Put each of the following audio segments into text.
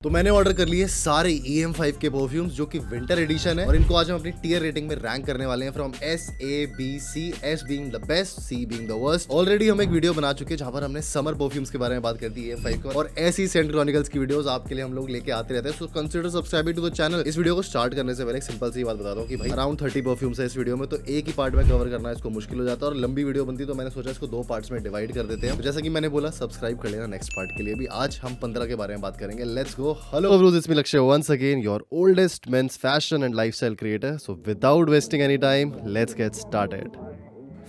तो मैंने ऑर्डर कर लिए सारे EM5 के परफ्यूम्स जो कि विंटर एडिशन है और इनको आज हम अपनी टियर रेटिंग में रैंक करने वाले हैं from S A B C, S being the best, C being the worst. Already हम एक वीडियो बना चुके हैं जहां पर हमने समर परफ्यूम्स के बारे में बात कर दी EM5 को और ऐसी सेंट क्रॉनिकल्स की वीडियोस आपके लिए हम लोग लेके आते रहते हैं। So consider subscribing to the channel. इस वीडियो को स्टार्ट करने से पहले एक सिंपल सी बात बता दूं कि भाई अराउंड 30 परफ्यूम्स है इस वीडियो में, तो एक ही पार्ट में कवर करना इसको मुश्किल हो जाता है और लंबी वीडियो बनती, तो मैंने सोचा इसको दो पार्ट्स में डिवाइड कर देते हैं। तो जैसा कि मैंने बोला, सब्सक्राइब कर लेना नेक्स्ट पार्ट के लिए भी। आज हम 15 के बारे में बात करेंगे। Let's go. Hello Bros, it's me लक्ष्य once again, your oldest men's fashion and lifestyle creator. So without wasting any time, let's get started.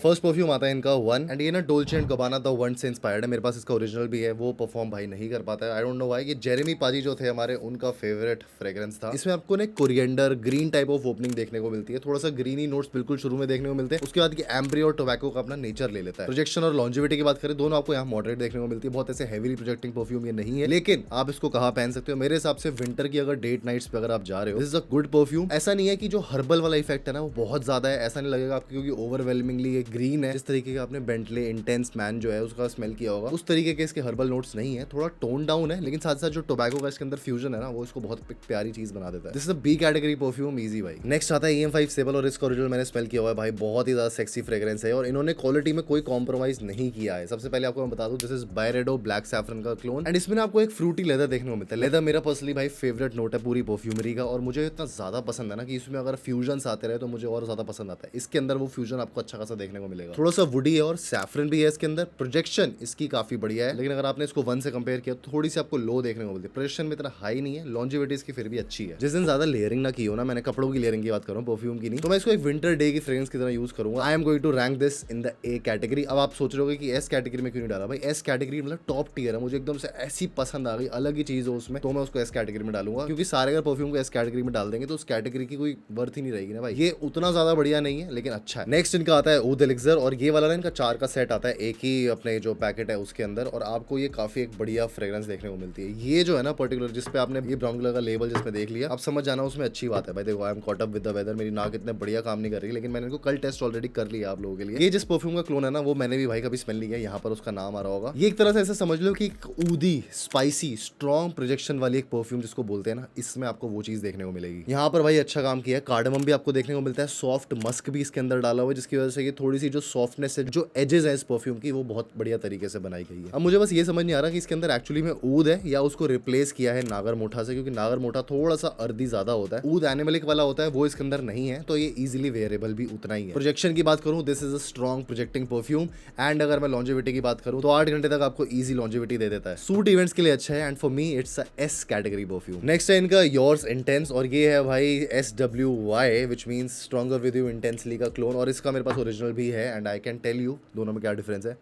First perfume आता है इनका वन, एंड ये ना डोल्चे एंड गबाना द वन से इंस्पायर्ड है। मेरे पास इसका ओरिजिनल भी है, वो परफॉर्म भाई नहीं कर पाता है। I don't know why. ये जेरेमी पाजी जो थे हमारे, उनका फेवरेट फ्रेग्रेंस था। इसमें आपको ना coriander green type of opening देखने को मिलती है, थोड़ा सा ग्रीनी नोट्स बिल्कुल शुरू में देखने को मिलते हैं। उसके बाद ये एम्ब्री और टोबैको का अपना नेचर ले लेता है। प्रोजेक्शन और लॉन्जिविटी की बात करें, दोनों आपको यहाँ मॉडरेट देखने को मिलती है। बहुत ऐसे हेवीली प्रोजेक्टिंग परफ्यूम ये नहीं है, लेकिन आप इसको कहाँ पहन सकते हो। मेरे हिसाब से विंटर की अगर डेट नाइट्स पे अगर आप जा रहे हो, this is a good perfume. ऐसा नहीं है कि जो हर्बल वाला इफेक्ट है ना वो बहुत ज्यादा है, ऐसा नहीं लगेगा आपको, क्योंकि ओवरवेलमिंगली ये ग्रीन है। जिस तरीके आपने बेंटले इंटेंस मैन जो है उसका स्मेल किया होगा, उस तरीके के इसके हर्बल नोट्स नहीं है। थोड़ा टोन डाउन है, लेकिन साथ साथ जो टोबैको का इसके अंदर फ्यूजन है ना, वो इसको बहुत प्यारी चीज बना देता है। This is a B category perfume, easy भाई। नेक्स्ट आता है EM5 सेबल, और इसका ओरिजिनल मैंने स्मेल किया हुआ है भाई। बहुत ही ज्यादा सेक्सी फ्रेग्रेंस है और इन्होंने क्वालिटी में कोई कॉम्प्रोमाइज नहीं किया है। सबसे पहले आपको मैं बता दूं, दिस इज बायरेडो ब्लैक सैफरन का क्लोन, एंड इसमें आपको एक फ्रूटी लेदर देखने को मिलता है। लेदर मेरा पर्सनली भाई फेवरेट नोट है पूरी परफ्यूमरी का, और मुझे इतना ज्यादा पसंद है ना कि इसमें अगर फ्यूजन आते रहे तो मुझे और ज्यादा पसंद आता है। इसके अंदर वो फ्यूजन आपको अच्छा खासा देखने को मिलेगा। थोड़ा सा वुडी है और सैफरन भी है इसके अंदर। प्रोजेक्शन इसकी काफी बढ़िया है, लेकिन अगर आपने इसको वन से कंपेयर किया तो थोड़ी सी आपको लो देखने को मिलती है। प्रोजेक्शन में इतना हाई नहीं है, लॉन्जिविटी इसकी फिर भी अच्छी है। जिस दिन ज्यादा लेयरिंग ना की हो ना, मैंने कपड़ों की लेयरिंग की बात करूं, परफ्यूम की नहीं, तो मैं इसको एक विंटर डे की फ्रेग्रेंस की तरह यूज करूंगा। I am going to rank this in the A category. अब आप सोच रहे हो कि S कैटेगरी में क्यों नहीं डाला भाई। S कैटेगरी मतलब टॉप टियर है, मुझे एकदम से ऐसी पसंद आ गई, अलग ही चीज हो उसमें, तो मैं उसको S कैटेगरी में डालूंगा। क्योंकि सारे अगर परफ्यूम को S कैटेगरी में डाल देंगे तो उस कैटेगरी की कोई वर्थ ही नहीं रहेगी ना भाई। ये उतना ज्यादा बढ़िया नहीं है, लेकिन अच्छा है। नेक्स्ट इनका आता है ऊद एलिक्सर, और ये वाला ना इनका 4 का सेट आता है एक ही अपने जो पैकेट है उसके अंदर, और आपको ये काफी एक बढ़िया फ्रेग्रेंस देखने को मिलती है। ये जो है ना पर्टिकुलर, जिसपे आपने ये ब्राउन कलर का लेबल जिसमें देख लिया, आप समझ जाना उसमें अच्छी बात है भाई। देखो, I am caught up with the weather. मेरी नाक इतने बढ़िया काम नहीं कर रही, लेकिन मैंने इनको कल टेस्ट ऑलरेडी कर लिया आप लोगों के लिए। ये जिस परफ्यूम का क्लोन है ना, वो मैंने भी भाई कभी स्मेल नहीं किया, यहाँ पर उसका नाम आ रहा होगा। ये एक तरह से ऐसे समझ लो कि ऊदी स्पाइसी स्ट्रॉन्ग प्रोजेक्शन वाली एक परफ्यूम जिसको बोलते हैं ना, इसमें आपको वो चीज देखने को मिलेगी। यहाँ पर भाई अच्छा काम किया है। कार्डमम भी आपको देखने को मिलता है, सॉफ्ट मस्क भी इसके अंदर डाला हुआ है, जिसकी वजह से ये थोड़ी सी जो सॉफ्टनेस है, जो एजेस है इस परफ्यूम की, वो बहुत बढ़िया तरीके से बनाई गई है। अब मुझे बस ये समझ नहीं आ रहा कि इसके अंदर एक्चुअली में ऊद है या उसको रिप्लेस किया है नागर मोठा से, क्योंकि नागर मोठा थोड़ा सा अर्दी ज्यादा होता है, ऊद एनिमलिक वाला होता है, वो इसके अंदर नहीं है, तो ये इजीली वेयरेबल भी उतना ही है। प्रोजेक्शन की बात करूं, this is a strong projecting perfume, and अगर मैं लॉन्जिविटी की बात करूं तो 8 घंटे तक आपको इजी लॉन्जिविटी दे देता है। सूट इवेंट्स के लिए अच्छा है, and for me it's a S category perfume. Next है इनका योर्स इंटेंस, और ये है भाई SWY, which means stronger with you intensely का क्लोन, और इसका मेरे पास ओरिजिनल भी है, and I can tell you दोनों में क्या डिफरेंस है।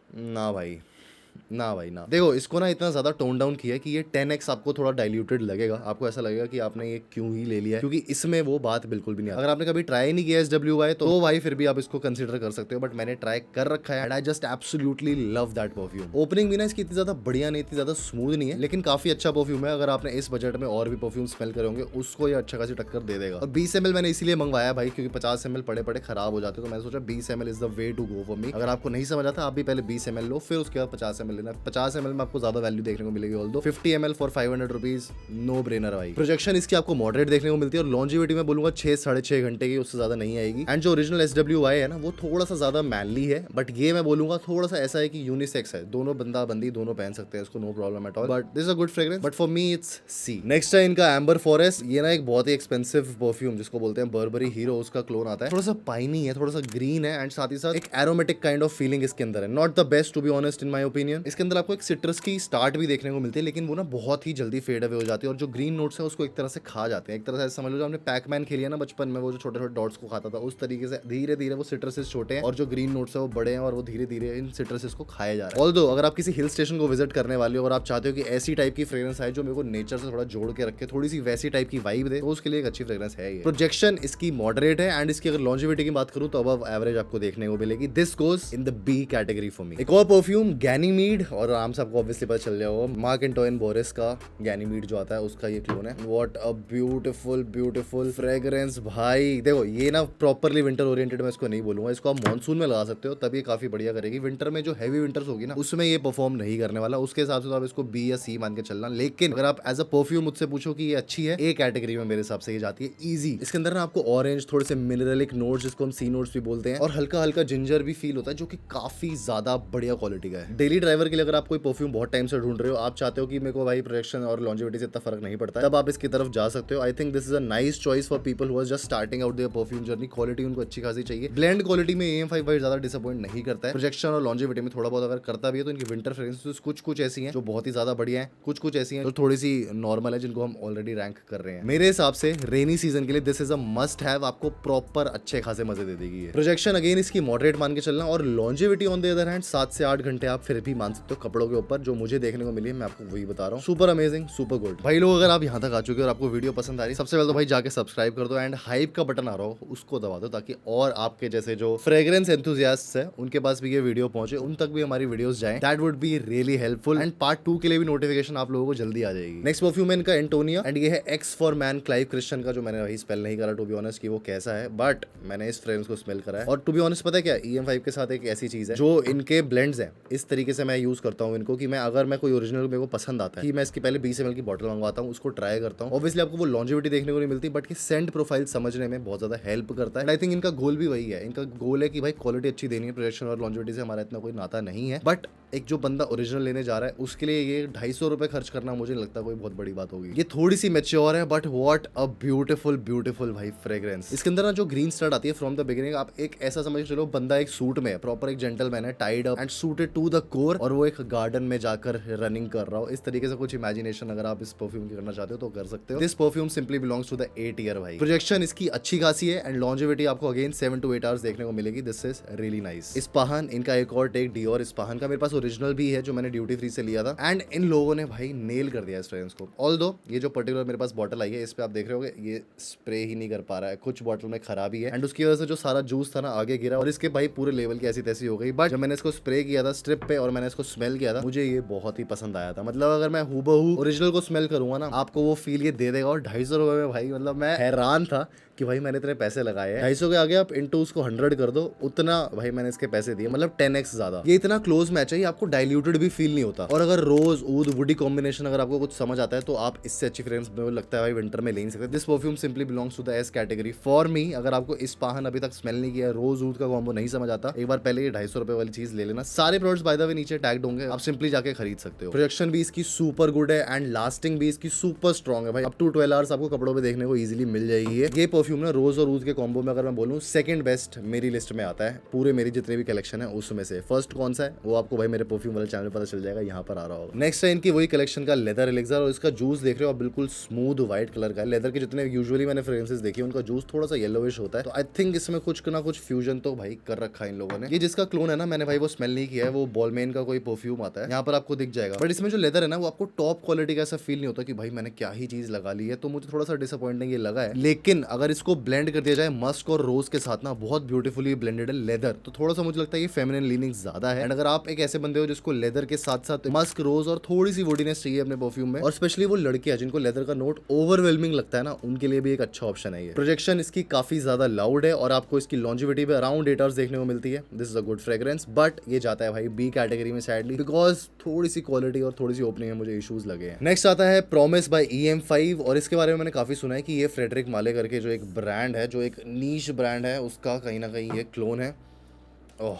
ना भाई, ना भाई ना। देखो, इसको ना इतना ज्यादा टोन डाउन किया है कि ये 10x आपको थोड़ा डाइल्यूटेड लगेगा। आपको ऐसा लगेगा कि आपने ये क्यों ही ले लिया है, क्योंकि इसमें वो बात बिल्कुल भी नहीं है। अगर आपने कभी ट्राई नहीं किया SWY, तो भाई फिर भी आप इसको कंसीडर कर सकते हो, बट मैंने ट्राई कर रखा है, and I just absolutely love that perfume. Opening भी ना इसकी इतनी ज्यादा बढ़िया नहीं, इतनी ज्यादा स्मूथ नहीं है, लेकिन काफी अच्छा परफ्यूम है। अगर आपने इस बजट में और भी परफ्यूम स्मेल करे होंगे, उसको ये अच्छा खासी टक्कर दे देगा। और 20 ml मैंने इसीलिए मंगवाया भाई, क्योंकि 50 ml पड़े पड़े खराब हो जाते, तो मैंने सोचा 20 ml is the way to go for me. अगर आपको नहीं समझ आता, आप भी पहले 20 ml लो, फिर उसके बाद 50 ml लेना। 50 ml में आपको ज्यादा वैल्यू देखने को मिलेगी, although 50 ml for 500 rupees, no brainer भाई। प्रोजेक्शन इसकी आपको मॉडरेट देखने को मिलती है, और लॉन्जिविटी में बोलूंगा 6-6.5 घंटे की, उससे ज्यादा नहीं आएगी। एंड जो ओरिजिनल SWY है ना, वो थोड़ा सा ज्यादा मैनली है, बट ये मैं बोलूंगा थोड़ा सा ऐसा है कि यूनिसेक्स है, दोनों बंदा बंदी दोनों पहन सकते हैं इसको, no problem at all, but this is a good fragrance, but for me it's C। Next है इनका एम्बर फॉरेस्ट। ये ना एक बहुत ही एक्सपेंसिव परफ्यूम जिसको बोलते हैं बर्बरी हीरो, उसका क्लोन आता है। थोड़ा सा पाइनी है, थोड़ा सा ग्रीन है, एंड साथ ही साथ एक एरोमेटिक काइंड ऑफ फीलिंग इसके अंदर है। Not the best to be honest in my opinion. इसके अंदर आपको एक सिट्रस की स्टार्ट भी देखने को मिलती है, लेकिन वो ना बहुत ही जल्दी फेड अवे हो जाती है, और जो ग्रीन नोट्स है उसको एक तरह से खा जाते हैं। एक तरह से समझ लो, जो हमने पैकमैन खेली है ना बचपन में, वो जो छोटे छोटे डॉट्स को खाता था, उस तरीके से धीरे धीरे वो सिट्रसेस छोटे हैं और जो ग्रीन नोट्स है वो बड़े हैं, और वो धीरे धीरे इन सिट्रसेस को खाया जा रहा है। ऑल्दो अगर आप किसी हिल स्टेशन को विजिट करने वाले हो और आप चाहते हो कि ऐसी टाइप की फ्रेग्रेंस आए जो मेरे को नेचर से थोड़ा जोड़ के रखे, थोड़ी सी वैसी टाइप की वाइब दे, तो उसके लिए एक अच्छी फ्रेग्रेंस है ये। प्रोजेक्शन इसकी मॉडरेट है, एंड इसकी अगर लॉन्जिविटी की बात करूं तो अब एवरेज आपको देखने को मिलेगी। This goes in the B category for मी। एक और परफ्यूम गैनी गैनीमीड, और आराम से आपको ऑब्वियसली पता चल जाएगा मार्क एंटोइन बोरिस का गैनीमीड जो आता है उसका ये क्लोन है। What a beautiful beautiful fragrance भाई। देखो ये ना प्रॉपरली विंटर ओरिएंटेड मैं इसको नहीं बोलूंगा, इसको आप मानसून में लगा सकते हो तब ये काफी बढ़िया करेगी। विंटर में जो हैवी विंटर्स होगी ना उसमें ये परफॉर्म नहीं करने वाला, उसके हिसाब से तो आप इसको बी या सी मान के चलना। लेकिन अगर आप एज अ परफ्यूम मुझसे पूछो कि ये अच्छी है, ए कैटेगरी में मेरे हिसाब से ये जाती है इजी। इसके अंदर ना आपको ऑरेंज, थोड़े से मिनरलिक नोट्स जिसको हम सी नोट्स भी बोलते हैं, और हल्का हल्का जिंजर भी फील होता है जो कि काफी ज्यादा बढ़िया क्वालिटी का है। डेली ड्राइवर के लिए अगर आप कोई परफ्यूम बहुत टाइम से ढूंढ रहे हो, आप चाहते हो कि मेरे को भाई प्रोडक्शन और लॉन्जेविटी से इतना फर्क नहीं पड़ता, तब आप इसकी तरफ जा सकते हो। I think this is a nice choice for people who are just starting out their perfume journey. Quality उनको अच्छी खासी चाहिए। ब्लेंड क्वालिटी में AM5 भाई ज्यादा डिसअपॉइंट नहीं करता है। प्रोजेक्शन और लॉन्जेविटी में थोड़ा बहुत अगर करता भी है तो इनकी विंटर फ्रेग्रेंसेस कुछ ऐसी हैं जो बहुत ही ज्यादा बढ़िया हैं, कुछ ऐसी हैं जो थोड़ी सी नॉर्मल है, जिनको हम ऑलरेडी रैंक कर रहे हैं। मेरे हिसाब से रेनी सीजन के लिए this is a must have, आपको प्रॉपर अच्छे खासे मजे दे देगी ये। प्रोजेक्शन अगेन इसकी मॉडरेट मान के चलना, और longevity on the other hand 7 से 8 घंटे आप फिर भी मान सकते हो कपड़ों के ऊपर, जो मुझे देखने को मिली है मैं आपको वही बता रहा हूँ। सुपर अमेजिंग, सुपर गुड भाई। लोग अगर आप यहाँ तक आ चुके हो और आपको वीडियो पसंद आ रही है, सबसे पहले तो भाई जाके सब्सक्राइब कर दो एंड हाइप का बटन आ रहा हो उसको दबा दो, ताकि और आपके जैसे जो फ्रेग्रेंस एंथुसियास्ट्स है उनके पास भी ये वीडियो पहुंचे, उन तक भी हमारी वीडियोस जाएं। That would be really helpful and part 2 के लिए भी नोटिफिकेशन आप लोगों को जल्दी आ जाएगी। नेक्स्ट परफ्यूम है इनका एंटोनिया, एंड ये है x for man Clive Christian का, जो मैंने वही स्पेल नहीं करा टू बी ऑनेस्ट कि वो कैसा है, बट मैंने इस फ्रेग्रेंस को स्मेल करा है। और टू बी ऑनेस्ट पता है क्या, EM5 के साथ एक ऐसी चीज है जो इनके ब्लेंड्स हैं, इस तरीके से मैं यूज करता हूँ इनको कि मैं अगर मैं कोई ओरिजिनल मेरे को पसंद आता है कि मैं इसकी पहले 20 ml की बॉटल मंगवाता हूँ, उसको ट्राई करता हूँ। ऑब्वियसली आपको वो लॉन्जेविटी देखने को नहीं मिलती, बट ये सेंट प्रोफाइल समझने में बहुत ज्यादा हेल्प करता है। आई थिंक इनका गोल भी वही है, इनका गोल है कि भाई क्वालिटी अच्छी देनी है। प्रोडक्शन और लॉन्जेविटी से हमारा इतना कोई नाता नहीं है, बट एक जो बंदा ओरिजिनल लेने जा रहा है उसके लिए ये 250 रुपए खर्च करना मुझे लगता है कोई बहुत बड़ी बात होगी। ये थोड़ी सी मेच्योर है, but what a beautiful beautiful भाई फ्रेग्रेंस। इसके अंदर ना जो ग्रीन स्टार्ट आती है फ्रॉम द बिगिनिंग, आप एक ऐसा समझ चलो बंदा एक सूट में है, प्रॉपर एक जेंटलमैन है, tied up and suited to the core, और वो एक गार्डन में जाकर रनिंग कर रहा हो। इस तरीके से कुछ इमेजिनेशन अगर आप इस परफ्यूम की करना चाहते हो तो कर सकते हो। This perfume simply belongs to the A tier भाई। प्रोजेक्शन इसकी अच्छी खासी है एंड लॉन्जेविटी आपको अगेन 7 to 8 आवर्स देखने को मिलेगी। This is really nice. Ispahan इनका एक और टेक डियोर इस्पाहान का, मेरे पास ओरिजिनल भी है जो मैंने ड्यूटी फ्री से लिया था, एंड इन लोगों ने भाई नेल कर दिया इस फ्रेग्रेंस को। ऑल्दो ये जो पर्टिकुलर मेरे पास बॉटल आई है, इस पे आप देख रहे होगे ये स्प्रे ही नहीं कर पा रहा है, कुछ बॉटल में खराबी है, एंड उसकी वजह से जो सारा जूस था ना आगे गिरा और इसके भाई पूरे लेवल की ऐसी तैसी हो गई। बट जब मैंने इसको स्प्रे किया था स्ट्रिप पे और मैंने इसको स्मेल किया था, मुझे ये बहुत ही पसंद आया था। मतलब अगर मैं हूबहू ओरिजिनल को स्मेल करूंगा ना, आपको वो फील ये दे देगा। और 250 रुपए में भाई, मतलब मैं हैरान था कि भाई मैंने इतने पैसे लगाए हैं। 250 के आगे आप इंटू उसको 100 कर दो, उतना भाई मैंने इसके पैसे दिए, मतलब 10x ज्यादा। ये इतना क्लोज मैच है, ये आपको डाइल्यूटेड भी फील नहीं होता। और अगर रोज ऊद वुडी कॉम्बिनेशन अगर आपको कुछ समझ आता है तो आप इससे अच्छी फ्रेग्रेंस मुझे लगता है भाई विंटर में ले नहीं सकते। This perfume simply belongs to the S category for me. अगर आपको इस्पाहान अभी तक स्मेल नहीं किया, रोज ऊद का कॉम्बो नहीं समझ आता, एक बार पहले ये 250 रुपए वाली चीज ले लेना। सारे प्रोडक्ट्स बाय द वे नीचे टैग्ड होंगे, आप सिंपली जाके खरीद सकते हो। प्रोडक्शन भी इसकी सुपर गुड है एंड लास्टिंग भी इसकी सुपर स्ट्रॉन्ग है भाई। अप टू 12 आवर्स आपको कपड़ों पे देखने को इजीली मिल जाएगी। ये परफ्यूम ना रोज और ऊद के कॉम्बो में अगर मैं बोलूं सेकंड बेस्ट मेरी लिस्ट में आता है। पूरे मेरी जितने भी कलेक्शन है उसमें से फर्स्ट कौन सा है वो आपको भाई मेरे परफ्यूम वाले चैनल पता चल जाएगा, यहाँ पर आ रहा होगा। नेक्स्ट है इनकी वही कलेक्शन का लेदर एलिक्सर, और इसका जूस देख रहे हो आप बिल्कुल स्मूथ व्हाइट कलर का है। लेदर के जितने यूजुअली मैंने फ्रेग्रेंसेस देखी उनका जूस थोड़ा सा येलोविश होता है, तो आई थिंक इसमें कुछ ना कुछ फ्यूजन तो भाई कर रखा है इन लोगों ने। ये जिसका क्लोन है ना, मैंने भाई वो स्मेल नहीं किया है, वो बॉलमेन का कोई परफ्यूम आता है, यहाँ पर आपको दिख जाएगा। बट इसमें जो लेदर है ना वो आपको टॉप क्वालिटी का ऐसा फील नहीं होता कि भाई मैंने क्या ही चीज लगा ली है, तो मुझे थोड़ा सा डिसअपॉइंटिंग ये लगा है। लेकिन अगर इसको ब्लेंड कर दिया जाए मस्क और रोज के साथ ना, बहुत ब्यूटीफुली ब्लेंडेड है लेदर, तो थोड़ा सा मुझे लगता है ये फेमिनिन लीनिंग ज्यादा है। एंड अगर आप एक ऐसे बंदे हो जिसको लेदर के साथ साथ मस्क, रोज और थोड़ी सी वुडीनेस चाहिए अपने परफ्यूम में, और स्पेशली वो लड़कियां जिनको लेदर का नोट ओवरवेलमिंग लगता है ना, उनके लिए भी एक अच्छा ऑप्शन है ये। प्रोजेक्शन इसकी काफी ज्यादा लाउड है और आपको इसकी लॉन्जिविटी पे अराउंड 8 आवर्स देखने को मिलती है। This is a good fragrance, but ये जाता है भाई बी कैटेगरी में सैडली, बिकॉज थोड़ी सी क्वालिटी और थोड़ी सी ओपनिंग में मुझे इश्यूज लगे हैं। नेक्स्ट आता है प्रॉमिस बाय EM5, और इसके बारे में मैंने काफी सुना है कि ये फ्रेडरिक माले करके जो एक ब्रांड है, जो एक नीश ब्रांड है, उसका कहीं ना कहीं ये क्लोन है। ओह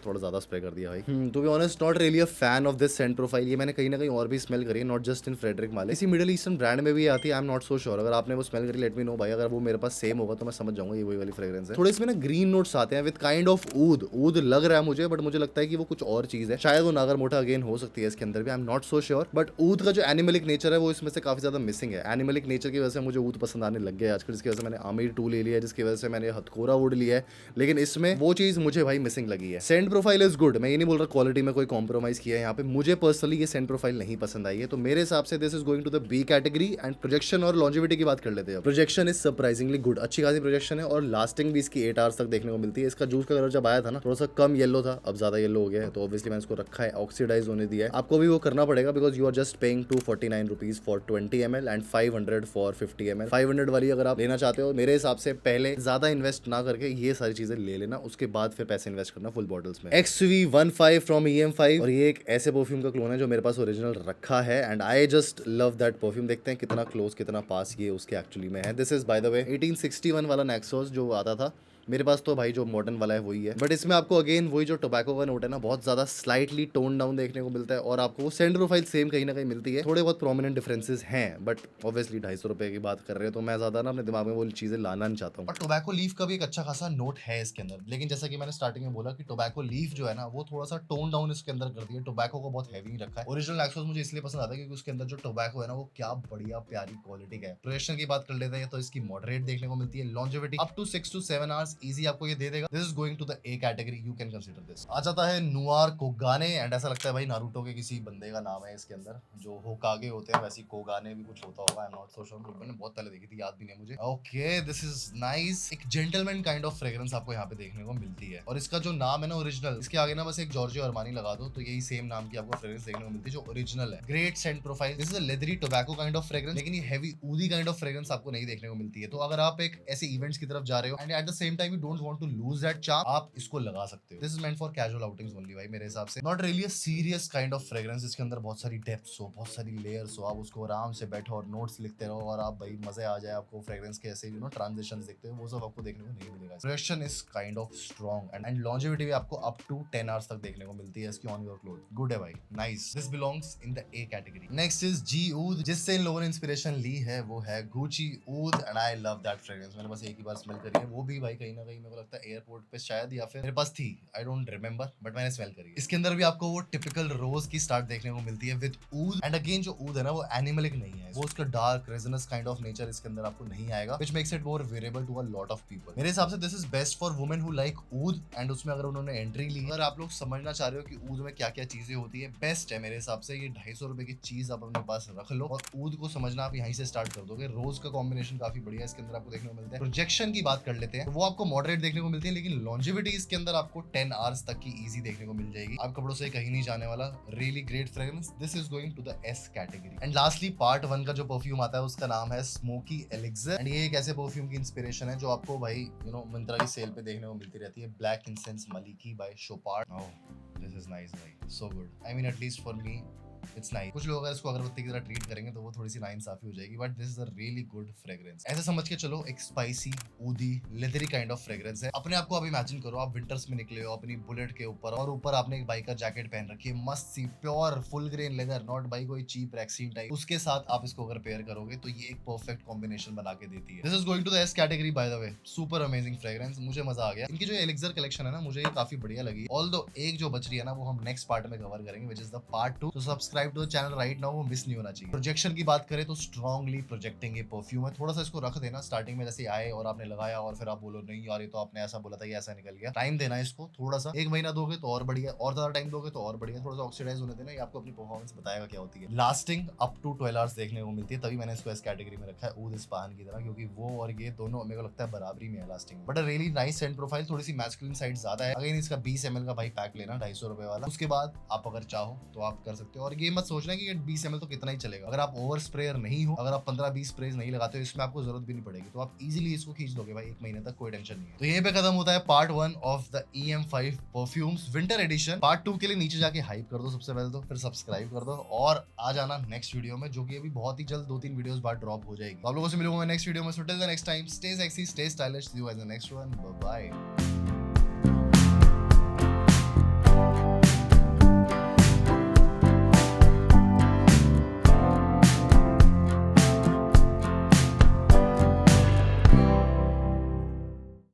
थोड़ा ज्यादा स्प्रे कर दिया भाई। To be honest not really a fan of this scent profile. ये मैंने कहीं ना कहीं और भी स्मेल करी है, नॉट जस्ट इन फ्रेडरिक माले, इसी मिडिल ईस्टर्न ब्रांड में भी आती है। आई एम नॉट सो श्योर, अगर आपने वो स्मेल करी लेट मी नो भाई, अगर वो मेरे पास सेम होगा तो मैं समझ जाऊंगा ये वही वाली फ्रेग्रेंस है। थोड़े इसमें ना ग्रीन नोट्स आते हैं विद काइंड ऑफ ऊद लग रहा है मुझे, बट मुझे लगता है कि वो कुछ और चीज है, शायद वो नागर मोटा अगेन हो सकती है इसके अंदर भी, I am not so sure. But ऊद का जो एनिमलिक नेचर है वो इसमें से काफी ज्यादा मिसिंग है। एनिमलिक नेचर की वजह से मुझे ऊद पसंद आने लग गया आजकल, जिसकी वजह से मैंने आमिर 2 ले लिया है, जिसकी वजह से मैंने हथकोरा वुड लिया है, लेकिन इसमें वो चीज मुझे भाई मिसिंग मिसिंग लगी है। सेंड प्रोफाइल इज गुड, मैं ये नहीं बोल रहा क्वालिटी में कोई कॉम्प्रोमाइज किया है यहाँ पे, मुझे पर्सनली ये सेंड प्रोफाइल नहीं पसंद आई है, तो मेरे हिसाब से this is going to the B category. And projection और लॉन्जिविटी की बात कर लेते हैं। प्रोजेक्शन इज सरप्राइजिंगली गुड, अच्छी खासी प्रोजेक्शन है और लास्टिंग भी इसकी 8 आवर्स तक देखने को मिलती है। इसका जूस का कलर जब आया था ना थोड़ा सा कम येलो था, अब ज्यादा येलो हो गया है, तो ऑब्वियसली मैंने इसको रखा है, ऑक्सीडाइज होने दिया है। आपको भी वो करना पड़ेगा because you are just paying 249 rupees for 20 ml and 500 for 50 ml। 500 वाली अगर आप लेना चाहते हो मेरे हिसाब से पहले ज्यादा इन्वेस्ट ना करके ये सारी चीजें ले लेना, उसके बाद फिर पैसे इन्वेस्ट करना फुल बॉटल्स में। XV15 फ्रॉम EM5, और ये एक ऐसे परफ्यूम का क्लोन है जो मेरे पास ओरिजिनल रखा है and I just love that perfume. देखते हैं कितना क्लोज कितना पास ये उसके एक्चुअली में है। दिस इज बाय द वे 1861 वाला नेक्सोस जो आता था मेरे पास, तो भाई जो मॉडर्न वाला है वही है, बट इसमें आपको अगेन वही जो टोबैको का नोट है ना बहुत ज्यादा स्लाइटली टोन डाउन देखने को मिलता है और आपको वो सेंड प्रोफाइल सेम कहीं ना कहीं मिलती है। थोड़े बहुत प्रोमिनेंट डिफरेंसेस हैं बट ऑब्वियसली 250 रुपए की बात कर रहे हैं तो मैं ज्यादा ना अपने दिमाग में वो चीजें लाना नहीं चाहता हूँ। और टोबैको लीफ का भी एक अच्छा खासा नोट है इसके अंदर, लेकिन जैसा कि मैंने स्टार्टिंग में बोला कि टोबैको लीफ जो है ना वो थोड़ा सा टोन डाउन इसके अंदर कर दिया, टोबैको को बहुत हैवी रखा है। ओरिजिनल एक्सोस मुझे इसलिए पसंद आता है क्योंकि उसके अंदर जो टोबैको है ना वो क्या बढ़िया प्यारी क्वालिटी का है। प्रोजेक्शन की बात कर लेते हैं तो इसकी मॉडरेट देखने को मिलती है, longevity up to 6 to 7 hours easy आपको ये दे देगा। This is going to the A category, you can consider this. आ जाता है नुआर कोगाने एंड ऐसा लगता है भाई नारुतो के किसी बंदे का नाम है इसके अंदर, जो होकागे होते हैं वैसे कोगाने भी कुछ होता होगा, आई एम नॉट सो श्योर, मैंने बहुत पहले देखी थी, याद भी नहीं है मुझे। ओके दिस इज नाइस, एक जेंटलमैन काइंड ऑफ फ्रेग्रेंस आपको यहाँ पे देखने को मिलती है और इसका जो नाम है ना ओरिजिनल, इसके आगे ना बस एक जॉर्जियो अरमानी लगा दो तो यही सेम नाम की आपको फ्रेग्रेंस देखने को मिलती है जो ओरिजिनल है। Great Saint profile, this is a leathery tobacco kind of fragrance, लेकिन ये हेवी ऊदी काइंड ऑफ फ्रेग्रेंस आपको नहीं देखने को मिलती है। तो अगर आप एक ऐसे इवेंट्स की तरफ जा रहे हो and at the same time you don't want to lose that charm, आप इसको लगा सकते हो। This is meant for casual outings only भाई मेरे हिसाब से, not really a serious kind of fragrance. इसके अंदर बहुत सारी डेप्थ्स हो, बहुत सारी लेयर्स हो, आप उसको आराम से बैठो और नोट्स लिखते रहो और आप भाई मजे आ जाए आपको फ्रेग्रेंस के ऐसे ट्रांजिशंस देखते हो, वो सब आपको देखने को नहीं मिलेगा। Production is kind of strong and longevity भी आपको अप टू 10 आवर्स तक देखने को मिलती है इसकी ऑन योर क्लोथ। गुड है भाई, nice, this belongs in the A category. Next is जी ऊद, जिससे इन लोगों ने इंस्पिरेशन ली है वो है गुची ऊद and I love that fragrance. मैंने बस एक ही बार स्मेल करी है, वो भी भाई कहीं ना कहीं मेरे को लगता है एयरपोर्ट पे शायद, या फिर मेरे पास थी, आई डोंट रिमेंबर, बट मैंने स्मेल करी है। इसके अंदर भी आपको वो टिपिकल रोज की स्टार्ट देखने को मिलती है विद ऊद एंड अगेन जो ऊद है ना वो एनिमलिक नहीं है, वो उसका dark resinous kind of nature इसके अंदर आपको नहीं आएगा, which makes it more variable to a lot of people. मेरे हिसाब से this is best for women who like ऊद एंड उसमें अगर उन्होंने एंट्री ली, अगर आप लोग समझना चाह रहे हो कि ऊद में क्या क्या चीजें होती है, बेस्ट है मेरे हिसाब से। ये 250 रुपए की चीज आप अपने पास रख लो और ऊद को समझना आप यहीं से स्टार्ट कर दोगे। रोज का कॉम्बिनेशन काफी बढ़िया इसके अंदर आपको देखने को मिलता है। प्रोजेक्शन की बात कर लेते हैं तो वो आपको मॉडरेट देखने को मिलती है, लेकिन लॉन्जिविटी इसके अंदर आपको 10 आवर्स तक की इजी देखने को मिल जाएगी। आप कपड़ों से कहीं नहीं जाने वाला, really great fragrance. This is going to the S category. And lastly part 1 का जो परफ्यूम आता है उसका नाम है स्मोकी एलिक्सर एंड ये एक ऐसे परफ्यूम की इंस्पिरेशन है जो आपको भाई मिंत्रा की सेल पे देखने को मिलती रहती है। Black incense Malaki by Chopard. Oh this is nice भाई, so good, I mean at least for me it's nice. कुछ लोग अगर इसको अगरबत्ती की तरह ट्रीट करेंगे तो वो थोड़ी सी नाइंसाफी हो जाएगी, but this is a really good fragrance. ऐसे समझ के चलो एक स्पाइसी ऊदी लेदरी काइंड ऑफ फ्रेग्रेंस है। अपने आप को आप इमेजिन करो, आप विंटर्स में निकले हो अपनी बुलेट के ऊपर और ऊपर आपने एक बाइकर जैकेट पहन रखी है, मस्त सी pure full grain leather, not by कोई चीप रैक्सीन टाइप, उसके साथ आप इसको अगर पेयर करोगे तो ये एक परफेक्ट कॉम्बिनेशन बना के देती है। This is going to the S category by the way, super amazing fragrance, मुझे मजा आ गया। इनकी जो एलिक्सर कलेक्शन है ना मुझे ये काफी बढ़िया लगी, ऑल्दो एक जो बच रही है ना वो हम नेक्स्ट पार्ट में कवर करेंगे, व्हिच इज द पार्ट 2। तो subscribe to the channel right now, वो मिस नहीं होना चाहिए। प्रोजेक्शन की बात करें तो स्ट्रांगली प्रोजेक्टिंग ये परफ्यूम है। थोड़ा सा इसको रख देना स्टार्टिंग में, जैसे आए और आपने लगाया और फिर आप बोलो नहीं यार ये तो आपने ऐसा बोला था, ये ऐसा निकल गया। टाइम देना इसको थोड़ा सा, 1 महीना दोगे तो और बढ़िया, और ज्यादा टाइम दोगे तो और बढ़िया। थोड़ा सा ऑक्सीडाइज होने देना, ये आपको अपनी परफॉर्मेंस बताएगा क्या होती है। लास्टिंग अप टू 12 आवर्स देखने को मिलती है, तभी मैंने इसको इस कैटेगरी में रखा है ऊद इस्पाहान की तरह, क्योंकि वो और ये दोनों मेरे को लगता है बराबरी में है lasting. But a really nice Saint profile, थोड़ी सी मैस्कुलिन साइड ज्यादा है। अगेन इसका 20 ml का भाई पैक लेना 250 रुपए वाला, उसके बाद आप अगर चाहो तो आप कर सकते हो। और ये मत सोचना कि 20 ml तो कितना ही चलेगा, अगर आप ओवर स्प्रेयर नहीं हो, अगर आप 15-20 स्प्रेज नहीं लगाते हो, इसमें आपको जरूरत भी नहीं पड़ेगी, तो आप इजीली इसको खींच दोगे भाई 1 महीने तक, कोई टेंशन नहीं है। तो यहीं पे खत्म होता है part 1 of the EM5 perfumes winter edition. Part 2 के लिए नीचे जाके हाइप कर दो सबसे पहले तो, फिर सब्सक्राइब कर दो और आ जाना नेक्स्ट वीडियो में, जो कि अभी बहुत ही जल्द 2-3 वीडियोस बाद ड्रॉप हो जाएगी। तो आप लोगों से मिलूंगा मैं नेक्स्ट वीडियो में। So till the next time, stay sexy, stay stylish, see you at the next one, bye bye.